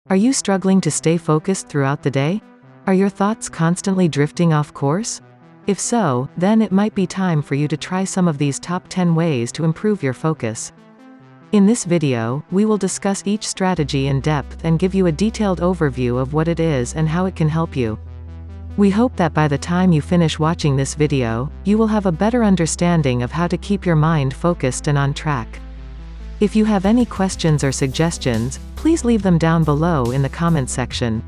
Are you struggling to stay focused throughout the day? Are your thoughts constantly drifting off course? If so, then it might be time for you to try some of these top 10 ways to improve your focus. In this video, we will discuss each strategy in depth and give you a detailed overview of what it is and how it can help you. We hope that by the time you finish watching this video, you will have a better understanding of how to keep your mind focused and on track. If you have any questions or suggestions, please leave them down below in the comment section.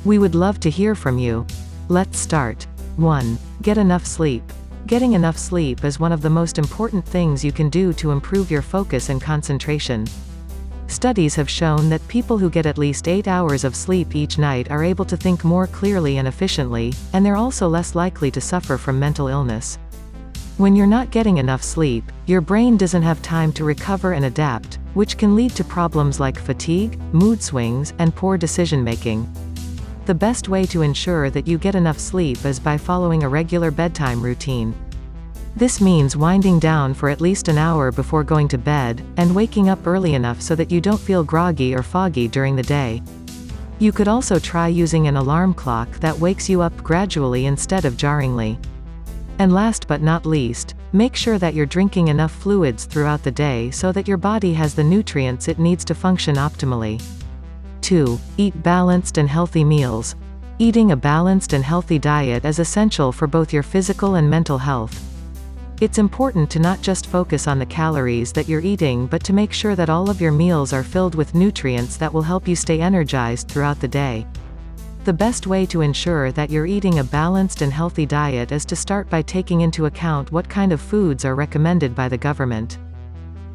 We would love to hear from you. Let's start. 1. Get enough sleep. Getting enough sleep is one of the most important things you can do to improve your focus and concentration. Studies have shown that people who get at least 8 hours of sleep each night are able to think more clearly and efficiently, and they're also less likely to suffer from mental illness. When you're not getting enough sleep, your brain doesn't have time to recover and adapt, which can lead to problems like fatigue, mood swings, and poor decision-making. The best way to ensure that you get enough sleep is by following a regular bedtime routine. This means winding down for at least an hour before going to bed, and waking up early enough so that you don't feel groggy or foggy during the day. You could also try using an alarm clock that wakes you up gradually instead of jarringly. And last but not least, make sure that you're drinking enough fluids throughout the day so that your body has the nutrients it needs to function optimally. 2. Eat balanced and healthy meals. Eating a balanced and healthy diet is essential for both your physical and mental health. It's important to not just focus on the calories that you're eating but to make sure that all of your meals are filled with nutrients that will help you stay energized throughout the day. The best way to ensure that you're eating a balanced and healthy diet is to start by taking into account what kind of foods are recommended by the government.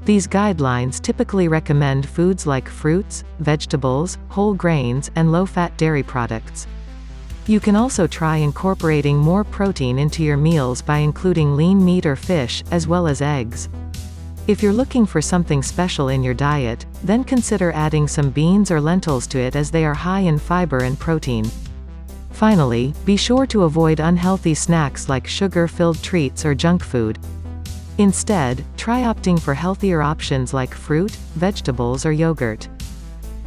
These guidelines typically recommend foods like fruits, vegetables, whole grains, and low-fat dairy products. You can also try incorporating more protein into your meals by including lean meat or fish, as well as eggs. If you're looking for something special in your diet, then consider adding some beans or lentils to it as they are high in fiber and protein. Finally, be sure to avoid unhealthy snacks like sugar-filled treats or junk food. Instead, try opting for healthier options like fruit, vegetables or yogurt.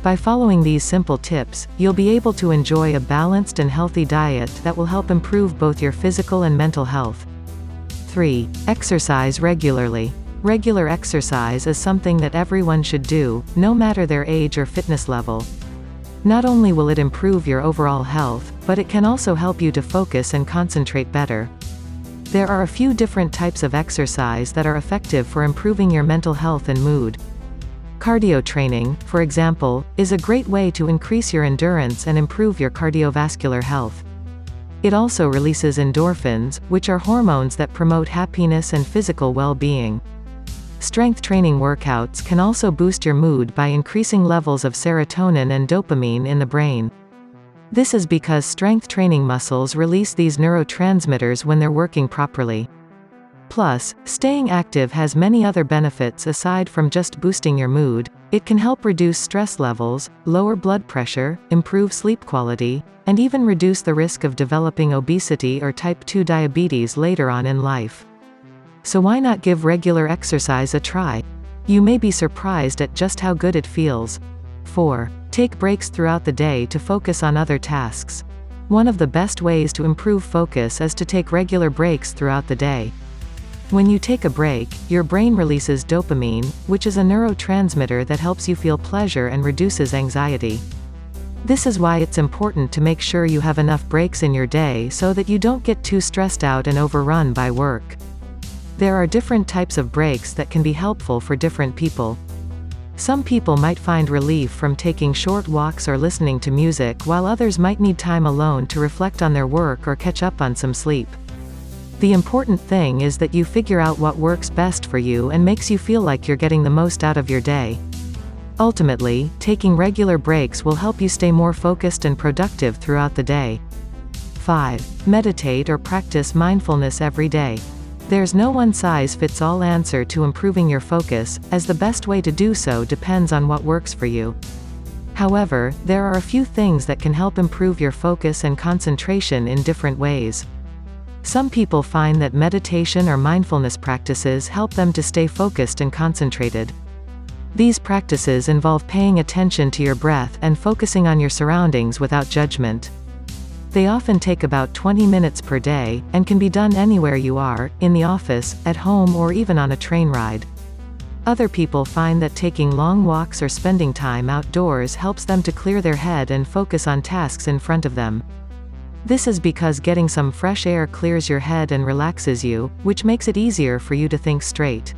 By following these simple tips, you'll be able to enjoy a balanced and healthy diet that will help improve both your physical and mental health. 3. Exercise regularly. Regular exercise is something that everyone should do, no matter their age or fitness level. Not only will it improve your overall health, but it can also help you to focus and concentrate better. There are a few different types of exercise that are effective for improving your mental health and mood. Cardio training, for example, is a great way to increase your endurance and improve your cardiovascular health. It also releases endorphins, which are hormones that promote happiness and physical well-being. Strength training workouts can also boost your mood by increasing levels of serotonin and dopamine in the brain. This is because strength training muscles release these neurotransmitters when they're working properly. Plus, staying active has many other benefits aside from just boosting your mood. It can help reduce stress levels, lower blood pressure, improve sleep quality, and even reduce the risk of developing obesity or type 2 diabetes later on in life. So why not give regular exercise a try? You may be surprised at just how good it feels. 4. Take breaks throughout the day to focus on other tasks. One of the best ways to improve focus is to take regular breaks throughout the day. When you take a break, your brain releases dopamine, which is a neurotransmitter that helps you feel pleasure and reduces anxiety. This is why it's important to make sure you have enough breaks in your day so that you don't get too stressed out and overrun by work. There are different types of breaks that can be helpful for different people. Some people might find relief from taking short walks or listening to music, while others might need time alone to reflect on their work or catch up on some sleep. The important thing is that you figure out what works best for you and makes you feel like you're getting the most out of your day. Ultimately, taking regular breaks will help you stay more focused and productive throughout the day. 5. Meditate or practice mindfulness every day. There's no one-size-fits-all answer to improving your focus, as the best way to do so depends on what works for you. However, there are a few things that can help improve your focus and concentration in different ways. Some people find that meditation or mindfulness practices help them to stay focused and concentrated. These practices involve paying attention to your breath and focusing on your surroundings without judgment. They often take about 20 minutes per day, and can be done anywhere you are, in the office, at home, or even on a train ride. Other people find that taking long walks or spending time outdoors helps them to clear their head and focus on tasks in front of them. This is because getting some fresh air clears your head and relaxes you, which makes it easier for you to think straight.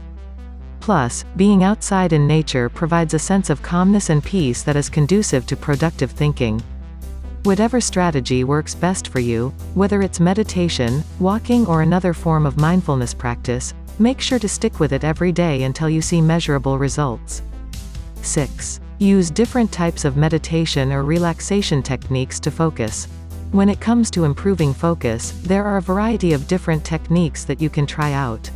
Plus, being outside in nature provides a sense of calmness and peace that is conducive to productive thinking. Whatever strategy works best for you, whether it's meditation, walking, or another form of mindfulness practice, make sure to stick with it every day until you see measurable results. 6. Use different types of meditation or relaxation techniques to focus. When it comes to improving focus, there are a variety of different techniques that you can try out.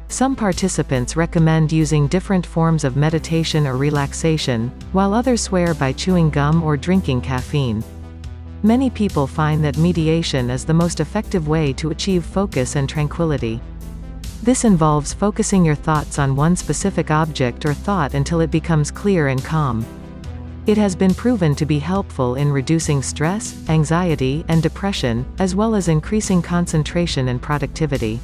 Some participants recommend using different forms of meditation or relaxation, while others swear by chewing gum or drinking caffeine. Many people find that meditation is the most effective way to achieve focus and tranquility. This involves focusing your thoughts on one specific object or thought until it becomes clear and calm. It has been proven to be helpful in reducing stress, anxiety, and depression, as well as increasing concentration and productivity.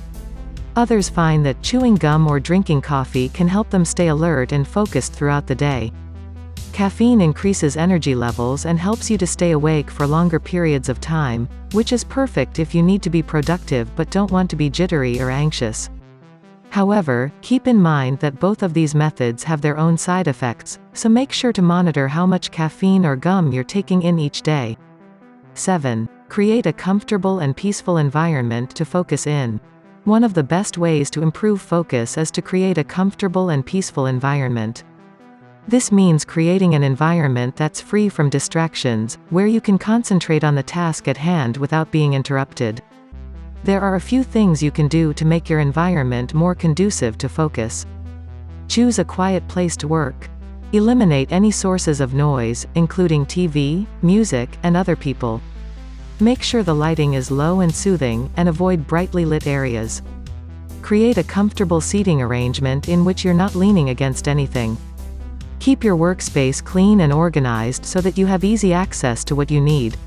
Others find that chewing gum or drinking coffee can help them stay alert and focused throughout the day. Caffeine increases energy levels and helps you to stay awake for longer periods of time, which is perfect if you need to be productive but don't want to be jittery or anxious. However, keep in mind that both of these methods have their own side effects, so make sure to monitor how much caffeine or gum you're taking in each day. 7. Create a comfortable and peaceful environment to focus in. One of the best ways to improve focus is to create a comfortable and peaceful environment. This means creating an environment that's free from distractions, where you can concentrate on the task at hand without being interrupted. There are a few things you can do to make your environment more conducive to focus. Choose a quiet place to work. Eliminate any sources of noise, including TV, music, and other people. Make sure the lighting is low and soothing, and avoid brightly lit areas. Create a comfortable seating arrangement in which you're not leaning against anything. Keep your workspace clean and organized so that you have easy access to what you need.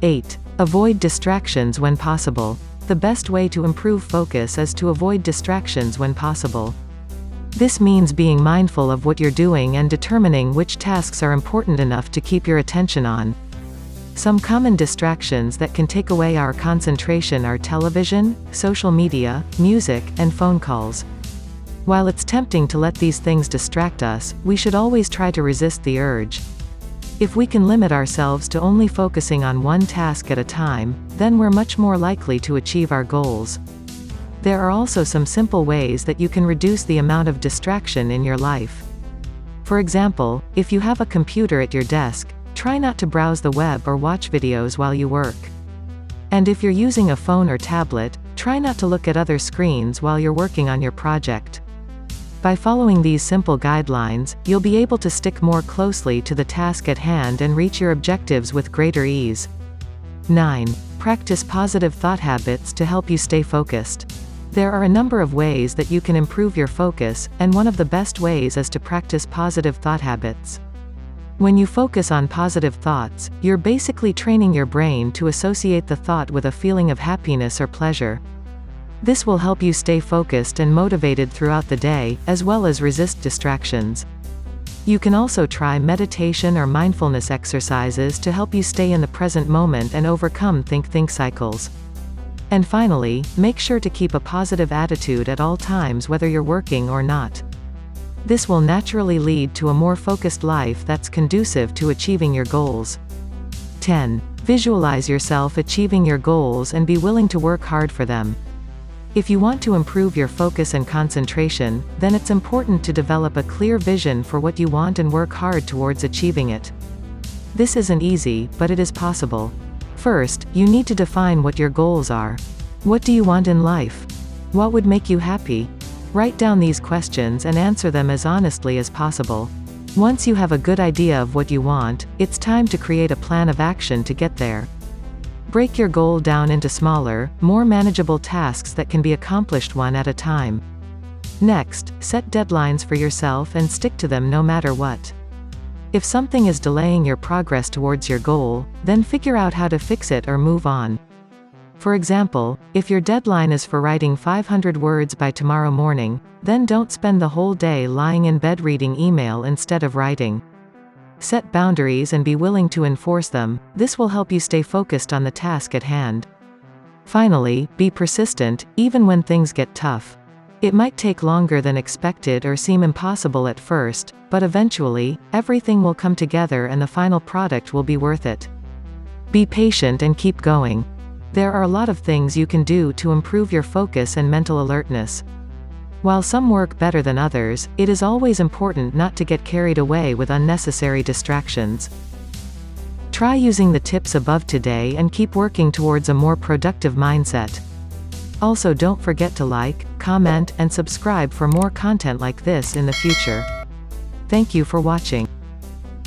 8. Avoid distractions when possible. The best way to improve focus is to avoid distractions when possible. This means being mindful of what you're doing and determining which tasks are important enough to keep your attention on. Some common distractions that can take away our concentration are television, social media, music, and phone calls. While it's tempting to let these things distract us, we should always try to resist the urge. If we can limit ourselves to only focusing on one task at a time, then we're much more likely to achieve our goals. There are also some simple ways that you can reduce the amount of distraction in your life. For example, if you have a computer at your desk, try not to browse the web or watch videos while you work. And if you're using a phone or tablet, try not to look at other screens while you're working on your project. By following these simple guidelines, you'll be able to stick more closely to the task at hand and reach your objectives with greater ease. 9. Practice positive thought habits to help you stay focused. There are a number of ways that you can improve your focus, and one of the best ways is to practice positive thought habits. When you focus on positive thoughts, you're basically training your brain to associate the thought with a feeling of happiness or pleasure. This will help you stay focused and motivated throughout the day, as well as resist distractions. You can also try meditation or mindfulness exercises to help you stay in the present moment and overcome think cycles. And finally, make sure to keep a positive attitude at all times whether you're working or not. This will naturally lead to a more focused life that's conducive to achieving your goals. 10. Visualize yourself achieving your goals and be willing to work hard for them. If you want to improve your focus and concentration, then it's important to develop a clear vision for what you want and work hard towards achieving it. This isn't easy, but it is possible. First, you need to define what your goals are. What do you want in life? What would make you happy? Write down these questions and answer them as honestly as possible. Once you have a good idea of what you want, it's time to create a plan of action to get there. Break your goal down into smaller, more manageable tasks that can be accomplished one at a time. Next, set deadlines for yourself and stick to them no matter what. If something is delaying your progress towards your goal, then figure out how to fix it or move on. For example, if your deadline is for writing 500 words by tomorrow morning, then don't spend the whole day lying in bed reading email instead of writing. Set boundaries and be willing to enforce them. This will help you stay focused on the task at hand. Finally, be persistent, even when things get tough. It might take longer than expected or seem impossible at first, but eventually, everything will come together and the final product will be worth it. Be patient and keep going. There are a lot of things you can do to improve your focus and mental alertness. While some work better than others, it is always important not to get carried away with unnecessary distractions. Try using the tips above today and keep working towards a more productive mindset. Also, don't forget to like, comment, and subscribe for more content like this in the future. Thank you for watching.